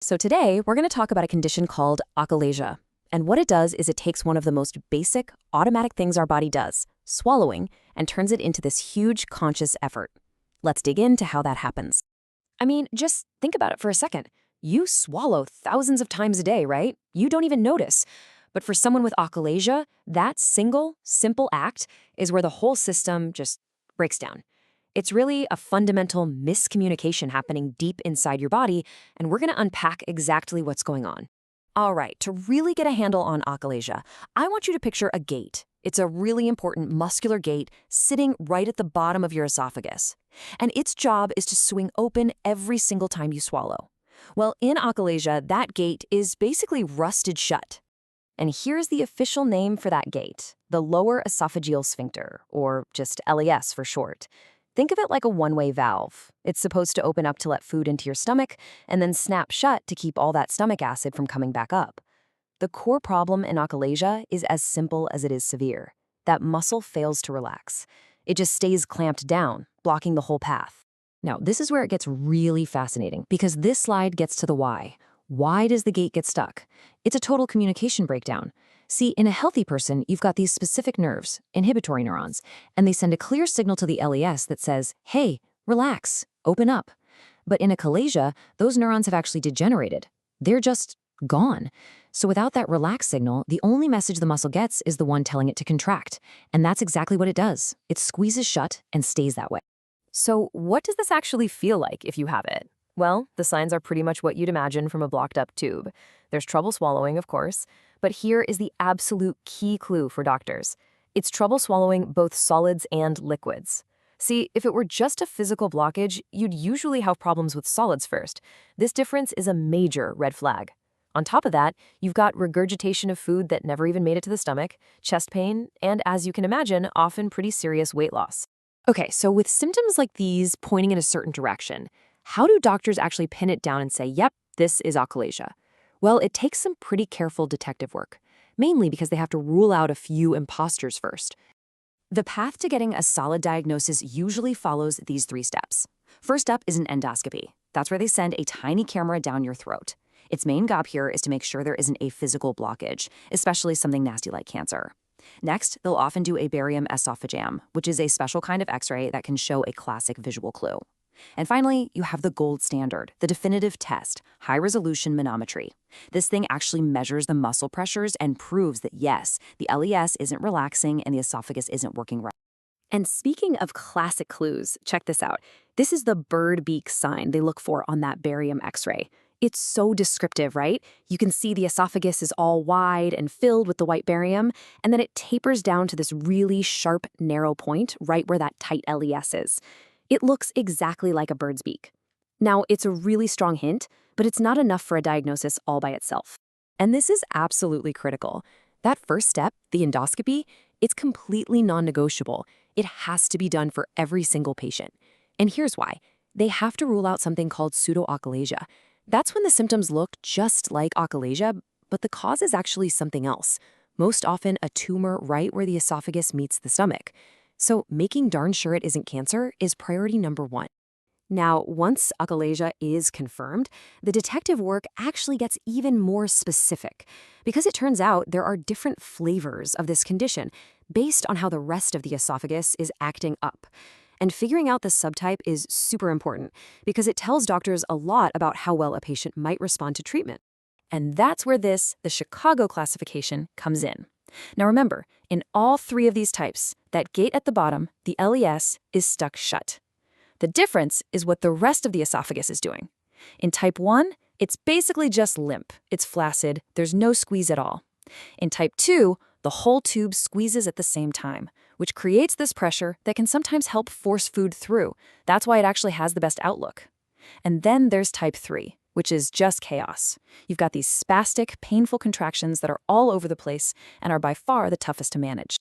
So today, we're going to talk about a condition called achalasia. And what it does is it takes one of the most basic, automatic things our body does, swallowing, and turns it into this huge conscious effort. Let's dig into how that happens. I mean, just think about it for a second. You swallow thousands of times a day, right? You don't even notice. But for someone with achalasia, that single, simple act is where the whole system just breaks down. It's really a fundamental miscommunication happening deep inside your body, and we're going to unpack exactly what's going on. All right, to really get a handle on achalasia, I want you to picture a gate. It's a really important muscular gate sitting right at the bottom of your esophagus. And its job is to swing open every single time you swallow. Well, in achalasia, that gate is basically rusted shut. And here's the official name for that gate, the lower esophageal sphincter, or just LES for short. Think of it like a one-way valve. It's supposed to open up to let food into your stomach and then snap shut to keep all that stomach acid from coming back up. The core problem in achalasia is as simple as it is severe. That muscle fails to relax. It just stays clamped down, blocking the whole path. Now, this is where it gets really fascinating because this slide gets to the why. Why does the gate get stuck? It's a total communication breakdown. See, in a healthy person, you've got these specific nerves, inhibitory neurons, and they send a clear signal to the LES that says, hey, relax, open up. But in achalasia, those neurons have actually degenerated. They're just gone. So without that relax signal, the only message the muscle gets is the one telling it to contract. And that's exactly what it does. It squeezes shut and stays that way. So what does this actually feel like if you have it? Well, the signs are pretty much what you'd imagine from a blocked-up tube. There's trouble swallowing, of course, but here is the absolute key clue for doctors. It's trouble swallowing both solids and liquids. See, if it were just a physical blockage, you'd usually have problems with solids first. This difference is a major red flag. On top of that, you've got regurgitation of food that never even made it to the stomach, chest pain, and as you can imagine, often pretty serious weight loss. Okay, so with symptoms like these pointing in a certain direction, how do doctors actually pin it down and say, yep, this is achalasia? Well, it takes some pretty careful detective work, mainly because they have to rule out a few imposters first. The path to getting a solid diagnosis usually follows these 3 steps. First up is an endoscopy. That's where they send a tiny camera down your throat. Its main job here is to make sure there isn't a physical blockage, especially something nasty like cancer. Next, they'll often do a barium esophagram, which is a special kind of X-ray that can show a classic visual clue. And finally, you have the gold standard, the definitive test, high-resolution manometry. This thing actually measures the muscle pressures and proves that, yes, the LES isn't relaxing and the esophagus isn't working right. And speaking of classic clues, check this out. This is the bird beak sign they look for on that barium X-ray. It's so descriptive, right? You can see the esophagus is all wide and filled with the white barium, and then it tapers down to this really sharp, narrow point right where that tight LES is. It looks exactly like a bird's beak. Now, it's a really strong hint, but it's not enough for a diagnosis all by itself. And this is absolutely critical. That first step, the endoscopy, it's completely non-negotiable. It has to be done for every single patient. And here's why. They have to rule out something called pseudoachalasia. That's when the symptoms look just like achalasia, but the cause is actually something else. Most often a tumor right where the esophagus meets the stomach. So making darn sure it isn't cancer is priority number 1. Now, once achalasia is confirmed, the detective work actually gets even more specific because it turns out there are different flavors of this condition based on how the rest of the esophagus is acting up. And figuring out the subtype is super important because it tells doctors a lot about how well a patient might respond to treatment. And that's where the Chicago classification, comes in. Now remember, in all 3 of these types, that gate at the bottom, the LES, is stuck shut. The difference is what the rest of the esophagus is doing. In type 1, it's basically just limp. It's flaccid. There's no squeeze at all. In type 2, the whole tube squeezes at the same time, which creates this pressure that can sometimes help force food through. That's why it actually has the best outlook. And then there's type 3, which is just chaos. You've got these spastic, painful contractions that are all over the place and are by far the toughest to manage.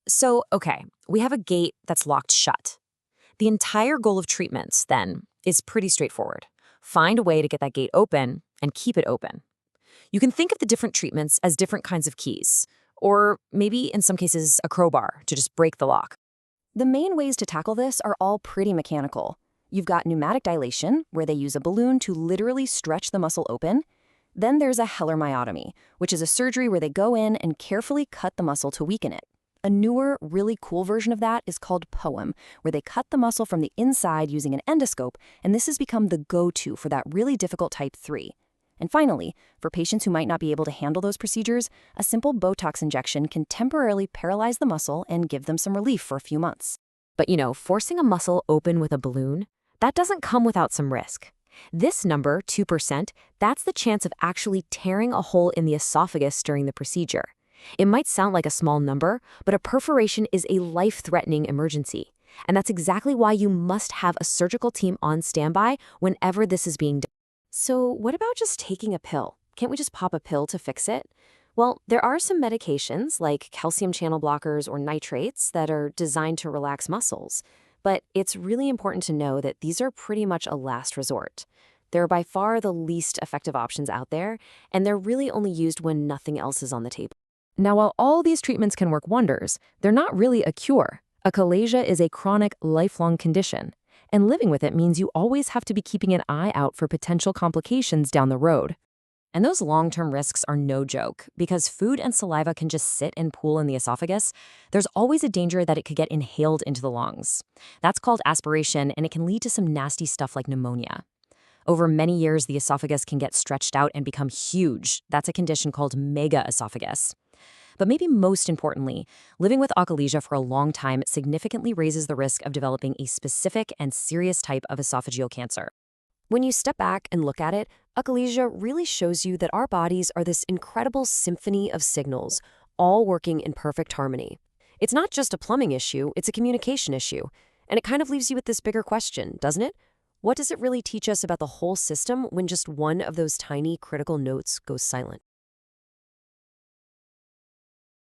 So, okay, we have a gate that's locked shut. The entire goal of treatments, then, is pretty straightforward. Find a way to get that gate open and keep it open. You can think of the different treatments as different kinds of keys, or maybe in some cases a crowbar to just break the lock. The main ways to tackle this are all pretty mechanical. You've got pneumatic dilation, where they use a balloon to literally stretch the muscle open. Then there's a Heller myotomy, which is a surgery where they go in and carefully cut the muscle to weaken it. A newer, really cool version of that is called POEM, where they cut the muscle from the inside using an endoscope, and this has become the go-to for that really difficult type 3. And finally, for patients who might not be able to handle those procedures, a simple Botox injection can temporarily paralyze the muscle and give them some relief for a few months. But forcing a muscle open with a balloon, that doesn't come without some risk. This number, 2%, that's the chance of actually tearing a hole in the esophagus during the procedure. It might sound like a small number, but a perforation is a life-threatening emergency. And that's exactly why you must have a surgical team on standby whenever this is being done. So what about just taking a pill? Can't we just pop a pill to fix it? Well, there are some medications like calcium channel blockers or nitrates that are designed to relax muscles. But it's really important to know that these are pretty much a last resort. They're by far the least effective options out there, and they're really only used when nothing else is on the table. Now, while all these treatments can work wonders, they're not really a cure. Achalasia is a chronic, lifelong condition, and living with it means you always have to be keeping an eye out for potential complications down the road. And those long-term risks are no joke, because food and saliva can just sit and pool in the esophagus. There's always a danger that it could get inhaled into the lungs. That's called aspiration, and it can lead to some nasty stuff like pneumonia. Over many years, the esophagus can get stretched out and become huge. That's a condition called megaesophagus. But maybe most importantly, living with achalasia for a long time significantly raises the risk of developing a specific and serious type of esophageal cancer. When you step back and look at it, achalasia really shows you that our bodies are this incredible symphony of signals, all working in perfect harmony. It's not just a plumbing issue, it's a communication issue. And it kind of leaves you with this bigger question, doesn't it? What does it really teach us about the whole system when just one of those tiny critical notes goes silent?